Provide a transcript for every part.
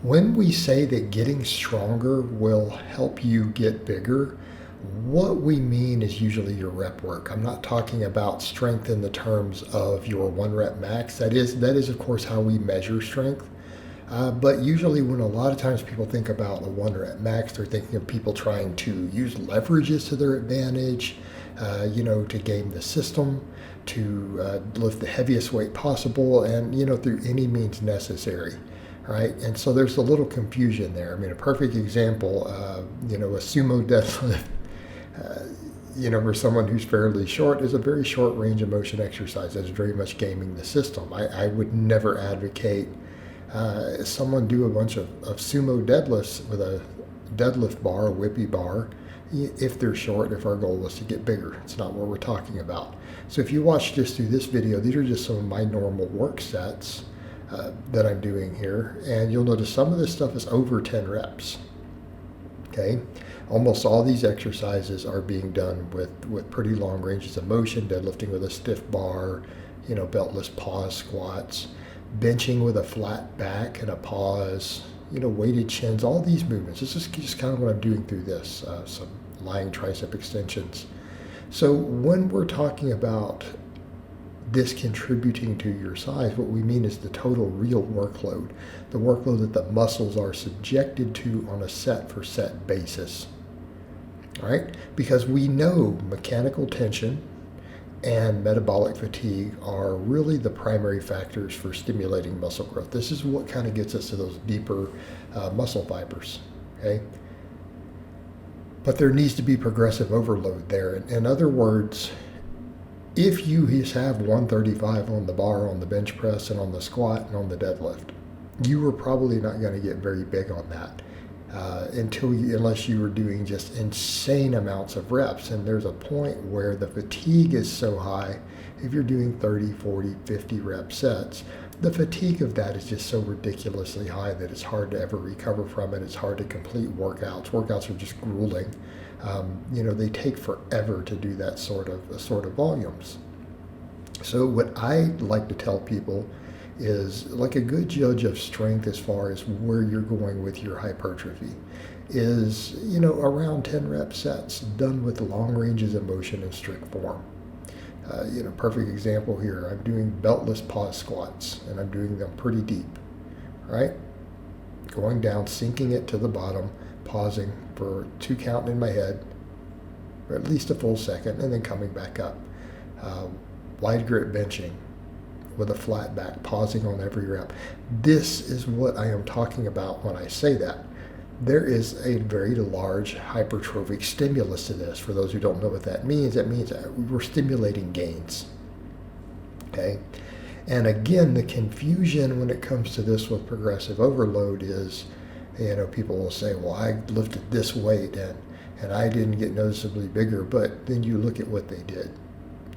When we say that getting stronger will help you get bigger, what we mean is usually your rep work. I'm not talking about strength in the terms of your 1 rep max. That is of course how we measure strength. But usually, when a lot of times people think about a 1 rep max, they're thinking of people trying to use leverages to their advantage, to game the system, to lift the heaviest weight possible, and through any means necessary, right? And so there's a little confusion there. I mean, a perfect example, a sumo deadlift. Uh, for someone who's fairly short, is a very short range of motion exercise that's very much gaming the system. I would never advocate someone do a bunch of sumo deadlifts with a deadlift bar, a whippy bar, if they're short, if our goal was to get bigger. It's not what we're talking about. So if you watch just through this video, these are just some of my normal work sets that I'm doing here. And you'll notice some of this stuff is over 10 reps. Okay, almost all these exercises are being done with pretty long ranges of motion, deadlifting with a stiff bar, beltless pause squats, benching with a flat back and a pause, weighted chins, all these movements. This is just kind of what I'm doing through this, some lying tricep extensions. So when we're talking about this contributing to your size, what we mean is the total real workload, the workload that the muscles are subjected to on a set for set basis. All right? Because we know mechanical tension and metabolic fatigue are really the primary factors for stimulating muscle growth. This is what kind of gets us to those deeper muscle fibers. Okay? But there needs to be progressive overload there. In other words, if you just have 135 on the bar, on the bench press, and on the squat, and on the deadlift, you are probably not going to get very big on that unless you were doing just insane amounts of reps. And there's a point where the fatigue is so high, if you're doing 30, 40, 50 rep sets, the fatigue of that is just so ridiculously high that it's hard to ever recover from it. It's hard to complete workouts. Workouts are just grueling. They take forever to do that sort of volumes. So what I like to tell people is, like, a good judge of strength as far as where you're going with your hypertrophy is, around 10 rep sets done with long ranges of motion in strict form. Perfect example here, I'm doing beltless pause squats, and I'm doing them pretty deep, right? Going down, sinking it to the bottom, pausing for 2 count in my head, or at least a full second, and then coming back up. Wide grip benching with a flat back, pausing on every rep. This is what I am talking about when I say that. There is a very large hypertrophic stimulus to this. For those who don't know what that means that we're stimulating gains. Okay? And again, the confusion when it comes to this with progressive overload is, people will say, well, I lifted this weight and I didn't get noticeably bigger, but then you look at what they did.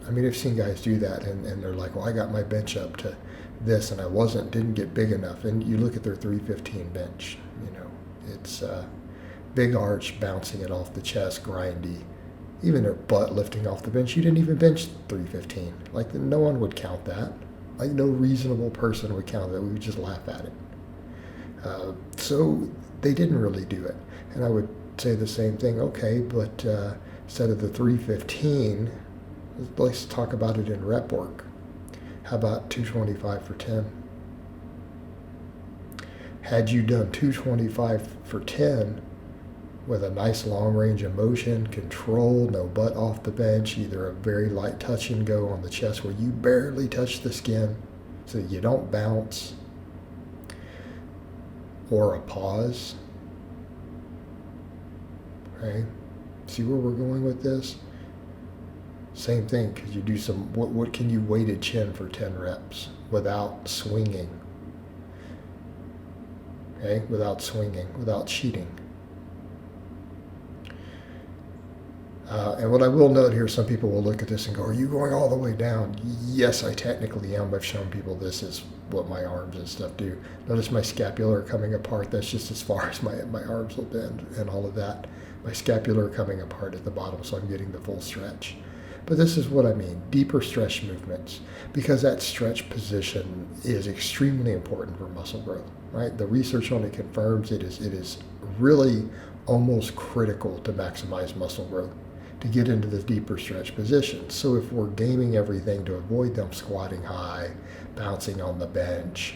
I mean, I've seen guys do that and they're like, well, I got my bench up to this and I didn't get big enough. And you look at their 315 bench, it's big arch, bouncing it off the chest, grindy. Even their butt lifting off the bench, you didn't even bench 315. Like, no one would count that. Like, no reasonable person would count that. We would just laugh at it. So they didn't really do it. And I would say the same thing. Okay, but instead of the 315, let's talk about it in rep work. How about 225 for 10? Had you done 225 for 10 with a nice long range of motion, control, no butt off the bench, either a very light touch and go on the chest where you barely touch the skin so you don't bounce, or a pause, okay? See where we're going with this? Same thing, because you do what can you weighted chin for 10 reps without swinging? Okay, without swinging, without cheating. And what I will note here, some people will look at this and go, are you going all the way down? Yes, I technically am. I've shown people this is what my arms and stuff do. Notice my scapular coming apart. That's just as far as my arms will bend and all of that. My scapular coming apart at the bottom, so I'm getting the full stretch. But this is what I mean, deeper stretch movements, because that stretch position is extremely important for muscle growth, right? The research on it confirms it is really almost critical to maximize muscle growth, to get into the deeper stretch position. So if we're gaming everything to avoid them squatting high, bouncing on the bench,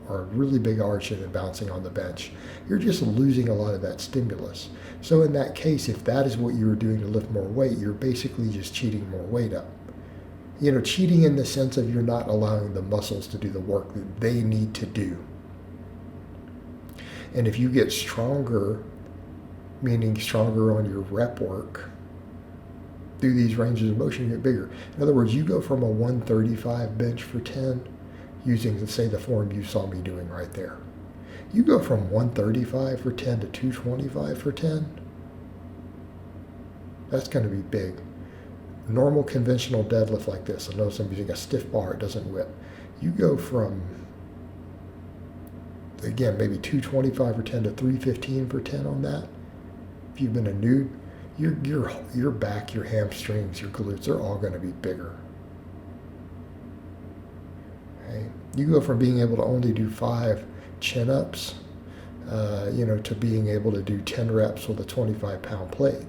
or a really big arch and bouncing on the bench, you're just losing a lot of that stimulus. So in that case, if that is what you were doing to lift more weight, you're basically just cheating more weight up. Cheating in the sense of you're not allowing the muscles to do the work that they need to do. And if you get stronger, meaning stronger on your rep work, through these ranges of motion, you get bigger. In other words, you go from a 135 bench for 10, using, let's say, the form you saw me doing right there. You go from 135 for 10 to 225 for 10. That's going to be big. Normal conventional deadlift like this, I notice I'm using a stiff bar, it doesn't whip. You go from, again, maybe 225 for 10 to 315 for 10 on that. If you've been a noob, your back, your hamstrings, your glutes are all going to be bigger. Okay? You go from being able to only do 5 chin-ups, to being able to do 10 reps with a 25-pound plate.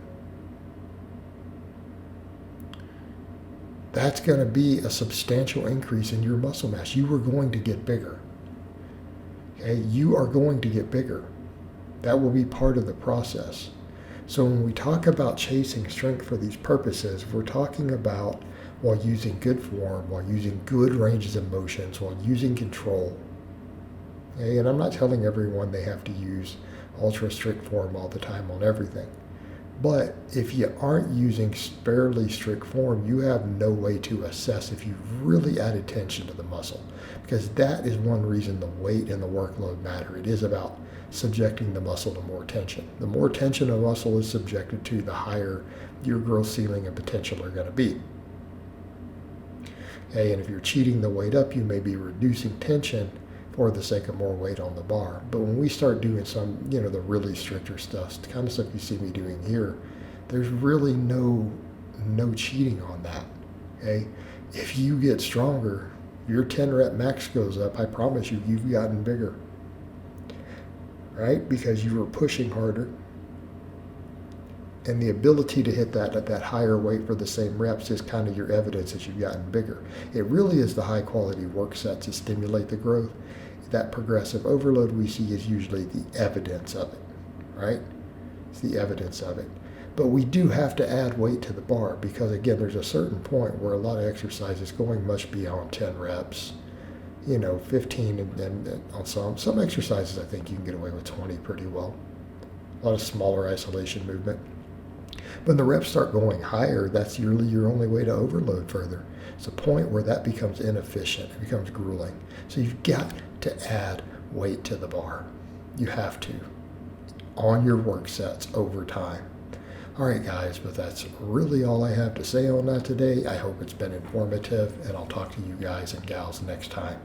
That's going to be a substantial increase in your muscle mass. You are going to get bigger. Okay? You are going to get bigger. That will be part of the process. So when we talk about chasing strength for these purposes, we're talking about while using good form, while using good ranges of motions, while using control. Okay? And I'm not telling everyone they have to use ultra strict form all the time on everything. But if you aren't using fairly strict form, you have no way to assess if you've really added tension to the muscle. Because that is one reason the weight and the workload matter. It is about subjecting the muscle to more tension. The more tension a muscle is subjected to, the higher your growth ceiling and potential are going to be. Okay, and if you're cheating the weight up, you may be reducing tension for the sake of more weight on the bar. But when we start doing some, the really stricter stuff, the kind of stuff you see me doing here, there's really no cheating on that. Okay, if you get stronger, your 10 rep max goes up. I promise you, you've gotten bigger, right? Because you were pushing harder. And the ability to hit that at that higher weight for the same reps is kind of your evidence that you've gotten bigger. It really is the high quality work sets that stimulate the growth. That progressive overload we see is usually the evidence of it, right? It's the evidence of it. But we do have to add weight to the bar because, again, there's a certain point where a lot of exercises going much beyond 10 reps, 15, and on some exercises I think you can get away with 20 pretty well. A lot of smaller isolation movement. When the reps start going higher, that's really your only way to overload further. It's a point where that becomes inefficient. It becomes grueling. So you've got to add weight to the bar. You have to, on your work sets over time. All right, guys, but that's really all I have to say on that today. I hope it's been informative, and I'll talk to you guys and gals next time.